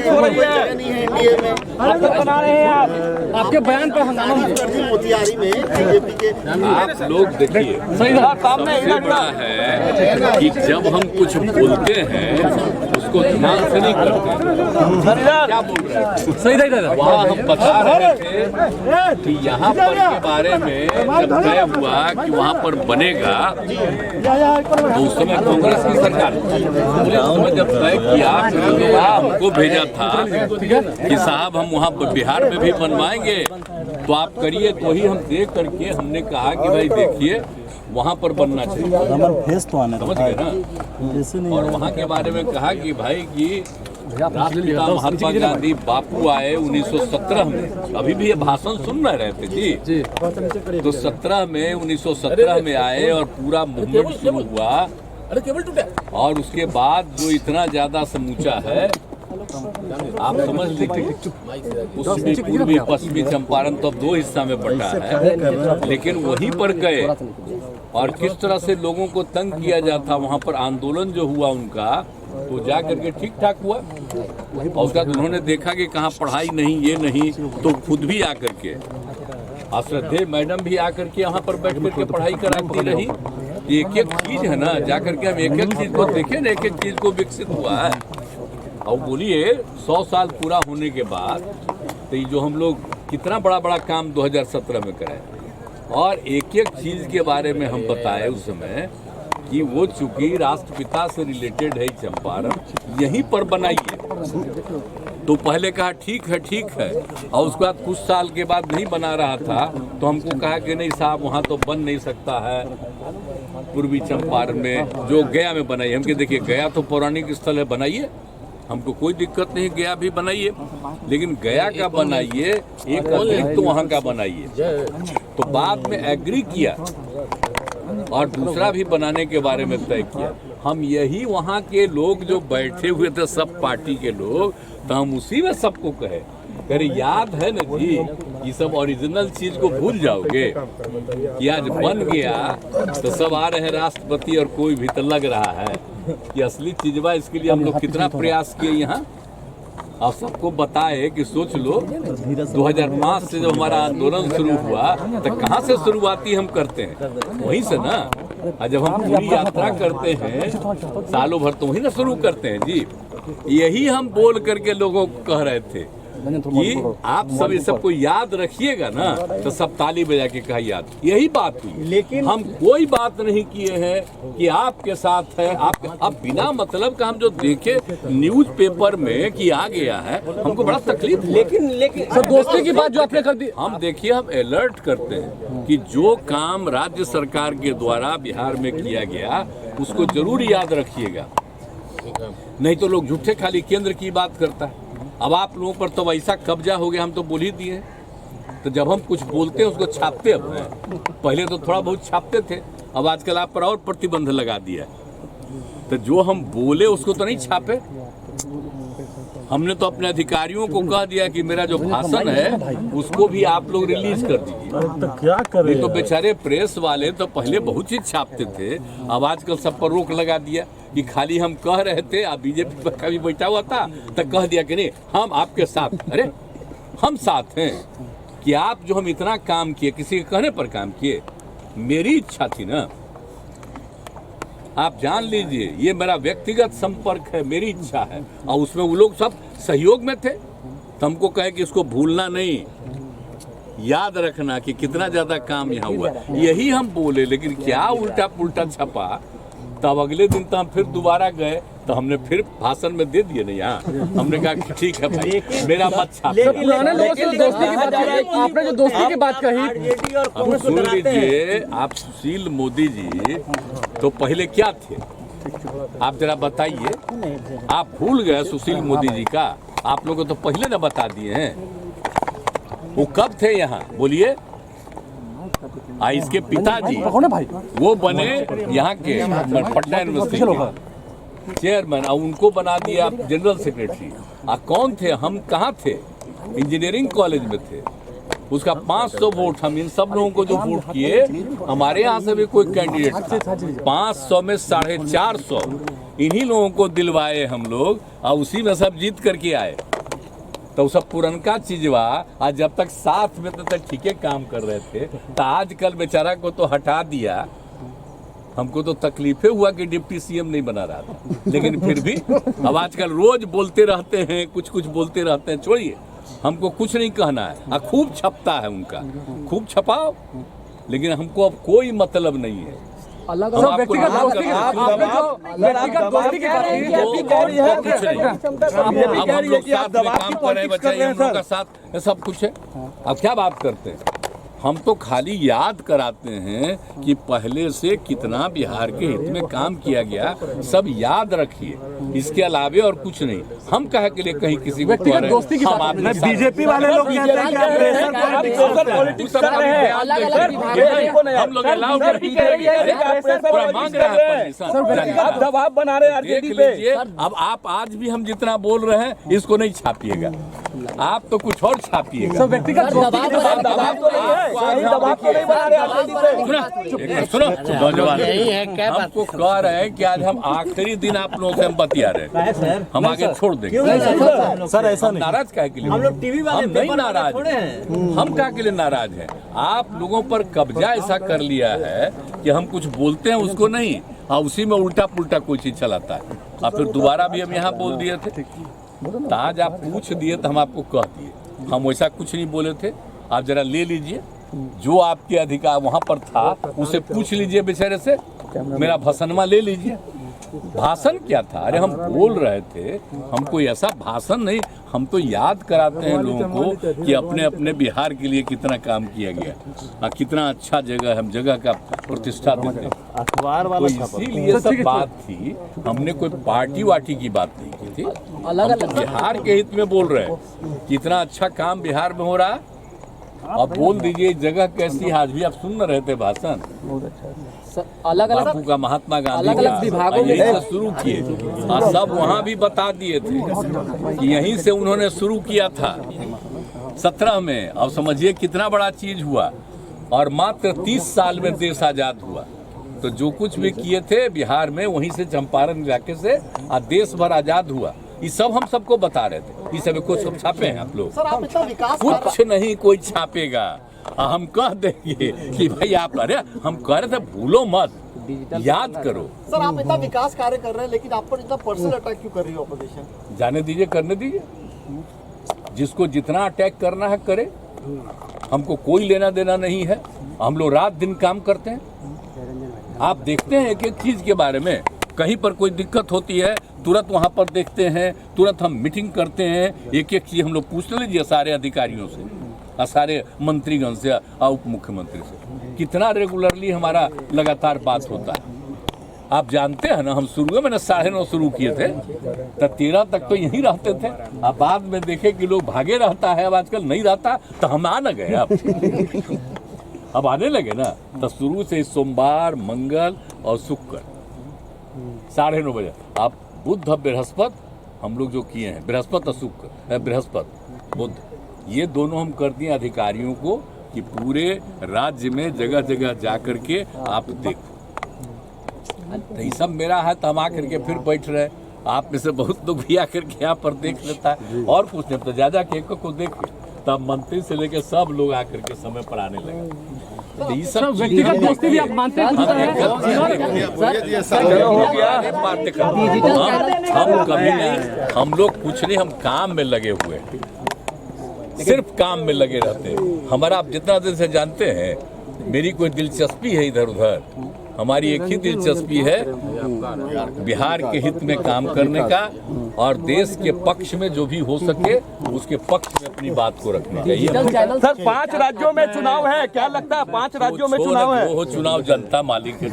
हो रही है, नहीं है एनडीए में बना रहे हैं आप, आपके बयान पर हंगामा मोतिहारी में बीजेपी के। आप लोग देखिए, सबसे बड़ा है कि जब हम कुछ बोलते हैं उसको ध्यान से नहीं करते। क्या बोल रहे हैं? सही दादा, वहाँ हम बता रहे थे कि यहाँ पर के बारे में जब तय हुआ कि वहाँ पर बनेगा, तो उस समय कांग्रेस की सरकार उस समय जब तय किया फिर हमको भेजा था कि साहब हम वहाँ पर बिहार में भी बनवाएंगे तो आप करिए। तो ही हम देख करके हमने कहा कि भाई देखिए वहाँ पर बनना चाहिए, समझ गए ना। और वहाँ के बारे में कहा कि भाई कि राष्ट्रपिता महात्मा गांधी बापू आए 1917 में, अभी भी ये भाषण सुन रहे थे जी। तो 1917 में आए और पूरा मूवमेंट शुरू हुआ। और उसके बाद जो इतना ज्यादा समूचा है आप समझ लीजिए, उसमें पूर्वी पश्चिमी चंपारण तो अब 2 हिस्सा में बंटा है, लेकिन वहीं पर गए और किस तरह से लोगों को तंग किया जाता, वहाँ पर आंदोलन जो हुआ उनका, तो जा करके ठीक ठाक हुआ। और उसका उन्होंने देखा कि कहाँ पढ़ाई नहीं, ये नहीं, तो खुद भी आकर के श्रद्धेय मैडम भी आकर के यहाँ पर बैठ करके पढ़ाई कराती रही। एक एक चीज है ना, जा करके हम एक एक चीज को देखें ना, एक एक चीज को विकसित हुआ है। और बोलिए 100 साल पूरा होने के बाद तो ये जो हम लोग कितना बड़ा बड़ा काम 2017 में कराए, और एक एक चीज के बारे में हम बताए उस समय कि वो चूंकि राष्ट्रपिता से रिलेटेड है चंपारण, यहीं पर बनाइए। तो पहले कहा ठीक है, और उसके बाद कुछ साल के बाद नहीं बना रहा था तो हमको कहा कि नहीं साहब वहाँ तो बन नहीं सकता है पूर्वी चंपारण में, जो गया में बनाइए। हम देखिए गया तो पौराणिक स्थल है, बनाइए, हमको कोई दिक्कत नहीं, गया भी बनाइए, लेकिन गया का बनाइए, एक अतिरिक्त तो वहाँ का बनाइए। तो बाद में एग्री किया और दूसरा भी बनाने के बारे में तय किया। हम यही वहाँ के लोग जो बैठे हुए थे सब पार्टी के लोग, तो हम उसी में सबको कहे, अरे याद है ना जी, ये सब ओरिजिनल चीज को भूल जाओगे कि आज बन गया तो सब आ रहे हैं राष्ट्रपति और कोई भी, तो लग रहा है कि असली चीजवा। इसके लिए हम लोग कितना प्रयास किए यहाँ, और सबको बताए कि सोच लो 2005 से जब हमारा आंदोलन शुरू हुआ तो कहाँ से शुरुआती हम करते हैं, वहीं से ना। और जब हम पूरी यात्रा करते हैं सालों भर तो वहीं ना शुरू करते हैं जी। यही हम बोल करके लोगों को कह रहे थे कि आप सब ये सबको याद रखिएगा ना, तो सब ताली बजा के कहा याद, यही बात हुई। लेकिन हम कोई बात नहीं किए हैं कि आपके साथ है, आप बिना मतलब का हम जो देखे न्यूज़पेपर में कि आ गया है, हमको बड़ा तकलीफ। लेकिन दोस्ती की बात जो आपने कर दी, हम देखिए हम अलर्ट करते हैं कि जो काम राज्य सरकार के द्वारा बिहार में किया गया उसको जरूर याद रखिएगा, नहीं तो लोग झूठे खाली केंद्र की बात करता है। अब आप लोगों पर तो वैसा कब्जा हो गया, हम तो बोल ही दिए। तो जब हम कुछ बोलते हैं उसको छापते अब हैं, पहले तो थोड़ा बहुत छापते थे, अब आजकल आप पर और प्रतिबंध लगा दिया। तो जो हम बोले उसको तो नहीं छापे, हमने तो अपने अधिकारियों को कह दिया कि मेरा जो भाषण है उसको भी आप लोग रिलीज कर दीजिए। तो क्या करें? नहीं तो बेचारे प्रेस वाले तो पहले बहुत चीज छापते थे, अब आजकल सब पर रोक लगा दिया कि खाली हम कह रहे थे। अब बीजेपी का भी बैठा हुआ था तो कह दिया कि नहीं हम आपके साथ। अरे हम साथ हैं कि आप जो हम इतना काम किए, किसी के कहने पर काम किए, मेरी इच्छा थी ना। आप जान लीजिए ये मेरा व्यक्तिगत संपर्क है, मेरी इच्छा है, और उसमें वो लोग सब सहयोग में थे। तो हमको कहे कि इसको भूलना नहीं, याद रखना कि कितना ज्यादा काम यहाँ हुआ, यही हम बोले। लेकिन क्या उल्टा पुल्टा छपा, तब अगले दिन तो हम फिर दोबारा गए तो हमने फिर भाषण में दे दिए। नहीं यहाँ हमने कहा कि ठीक है भाई मेरा मत छाप। पुराने लोगों से दोस्ती की बात कर रहे हैं, आपने जो दोस्ती की बात कही, अब सुन लीजिए आप, सुशील मोदी जी तो पहले क्या थे आप जरा बताइए। आप भूल गए सुशील मोदी जी का, आप लोगों को तो पहले ना बता दिए हैं। वो कब थे यहाँ बोलिए? इसके पिताजी वो बने यहाँ के पटना यूनिवर्सिटी के चेयरमैन, और उनको बना दिया जनरल सेक्रेटरी। कौन थे? हम कहाँ थे? इंजीनियरिंग कॉलेज में थे। उसका 500 वोट, हम इन सब लोगों को जो वोट किए, हमारे यहाँ से भी कोई कैंडिडेट था, 500 में 450 इन्हीं लोगों को दिलवाए हम लोग, और उसी में सब जीत करके आए। तो सब पुरनका चीजवा आज जब तक साथ में तब तक ठीके काम कर रहे थे, तो आजकल बेचारा को तो हटा दिया। हमको तो तकलीफे हुआ कि डिप्टी सीएम नहीं बना रहा था, लेकिन फिर भी अब आजकल रोज बोलते रहते हैं, कुछ कुछ बोलते रहते हैं। छोड़िए, हमको कुछ नहीं कहना है। खूब छपता है उनका, खूब छपाओ, लेकिन हमको अब कोई मतलब नहीं है। अलग हम अलग आपको व्यक्तिगत नाम दोस्ती की करते बात हैं। व्यक्तिगत दोस्ती की बात वो कुछ नहीं। अब हम लोग साथ में काम कर रहे हैं, बच्चे हम लोग का साथ सब कुछ है। अब क्या बात करते हैं? हम तो खाली याद कराते हैं कि पहले से कितना बिहार के हित में काम किया गया, सब याद रखिए। इसके अलावे और कुछ नहीं। हम कहे के लिए कहीं किसी को व्यक्तिगत दोस्ती की बात बीजेपी वाले लोग कहते हैं कि आप प्रेशर पॉलिटिक्स कर रहे हैं। हम लोग अलाउ मांग रहे हैं, आप दबाव बना रहे हैं देख आरजेडी पे। लीजिए। अब आप आज भी हम जितना बोल रहे हैं इसको नहीं छापिएगा, आप तो कुछ और छापिएगा। व्यक्तिगत दोस्ती की बात दबाव तो नहीं है, सही दबाव तो नहीं बना रहे आरजेडी पे। सुनो नौजवान, हमको कह रहे हैं कि आज हम आखिरी दिन आप लोगों से हम बतिया रहे हैं, हम आगे छोड़ देंगे। सर ऐसा नहीं, नाराज काहे के लिए? हम लोग टीवी वाले नहीं नाराज हैं। हम क्या के लिए नाराज हैं? आप लोगों पर कब्जा ऐसा कर लिया है कि हम कुछ बोलते हैं उसको नहीं, हाँ उसी में उल्टा पुल्टा कोई चीज चलाता है। और फिर दोबारा भी हम यहाँ बोल दिए थे, तो आज आप पूछ दिए तो हम आपको कह दिए, हम वैसा कुछ नहीं बोले थे। आप जरा ले लीजिए, जो आपके अधिकार वहां पर था उसे पूछ लीजिए बेचारे से, मेरा भाषणमा ले लीजिए। भाषण क्या था? अरे हम बोल रहे थे, हम कोई ऐसा भाषण नहीं, हम तो याद कराते हैं लोगों को कि अपने अपने बिहार के लिए कितना काम किया गया, कितना अच्छा जगह, हम जगह का प्रतिष्ठा देते हैं। तो इसीलिए सब बात थी, हमने कोई पार्टी वार्टी की बात नहीं की थी। हम तो बिहार के हित में बोल रहे हैं, कितना अच्छा काम बिहार में हो रहा है। अब बोल दीजिए जगह कैसी, आज भी आप सुन रहे थे भाषण, अलग अलग बापू का, महात्मा गांधी अलग-अलग विभागों में यही से शुरू किए और सब वहाँ भी बता दिए थे कि यहीं से उन्होंने शुरू किया था 17 में। अब समझिए कितना बड़ा चीज हुआ, और मात्र 30 साल में देश आजाद हुआ। तो जो कुछ भी किए थे बिहार में, वहीं से चंपारण इलाके से देश भर आजाद हुआ। ये सब हम सबको बता रहे थे। ये सब कुछ सब छापे हैं आप लोग? सर आप इतना विकास कुछ नहीं कोई छापेगा। हम कह देंगे कि भाई आप, अरे हम कह रहे थे भूलो मत, याद करो। सर आप इतना विकास कार्य कर रहे हैं, लेकिन आप पर इतना पर्सनल अटैक क्यों कर रही है ऑपोजिशन? जाने दीजिए, करने दीजिए, जिसको जितना अटैक करना है करे। हमको कोई लेना देना नहीं है, हम लोग रात दिन काम करते हैं। आप देखते हैं एक एक चीज के बारे में, कहीं पर कोई दिक्कत होती है तुरंत वहां पर देखते हैं, तुरंत हम मीटिंग करते हैं। एक एक चीज हम लोग पूछ लीजिए सारे अधिकारियों से, सारे मंत्रीगण से, उप मुख्यमंत्री से, कितना रेगुलरली हमारा लगातार बात होता है। आप जानते हैं ना, हम शुरू में मैंने 9:30 शुरू किए थे, तो 13 तक तो यहीं रहते थे। अब बाद में देखे कि लोग भागे रहता है, अब आजकल नहीं रहता, तो हम आ न गए। अब आने लगे ना, तो शुरू से सोमवार, मंगल और शुक्र 9:30 बजे। आप बुध बृहस्पति हम लोग जो किए हैं, बृहस्पति और शुक्र, बृहस्पति बुध, ये दोनों हम कर दिए अधिकारियों को कि पूरे राज्य में जगह जगह जा करके आप देखो। तो ये सब मेरा है, तो हम आकर के फिर बैठ रहे। आप में से बहुत लोग भी आकर के यहाँ पर देख लेता है, और कुछ नहीं तो ज्यादा के को देख, तब मंत्री से लेकर सब लोग आकर के समय पर आने लगे। तो ये सब व्यक्तिगत दोस्ती भी आप मानते हैं? हम कभी नहीं, हम लोग कुछ नहीं, हम काम में लगे हुए हैं, सिर्फ काम में लगे रहते हैं। हमारा आप जितना दिन से जानते हैं, मेरी कोई दिलचस्पी है इधर उधर, हमारी एक ही दिलचस्पी है बिहार के हित में काम करने का, और देश के पक्ष में जो भी हो सके उसके पक्ष में अपनी बात को रखना चाहिए। सर 5 राज्यों में चुनाव है, क्या लगता है 5 राज्यों में चुनाव है? वो चुनाव जनता मालिक है।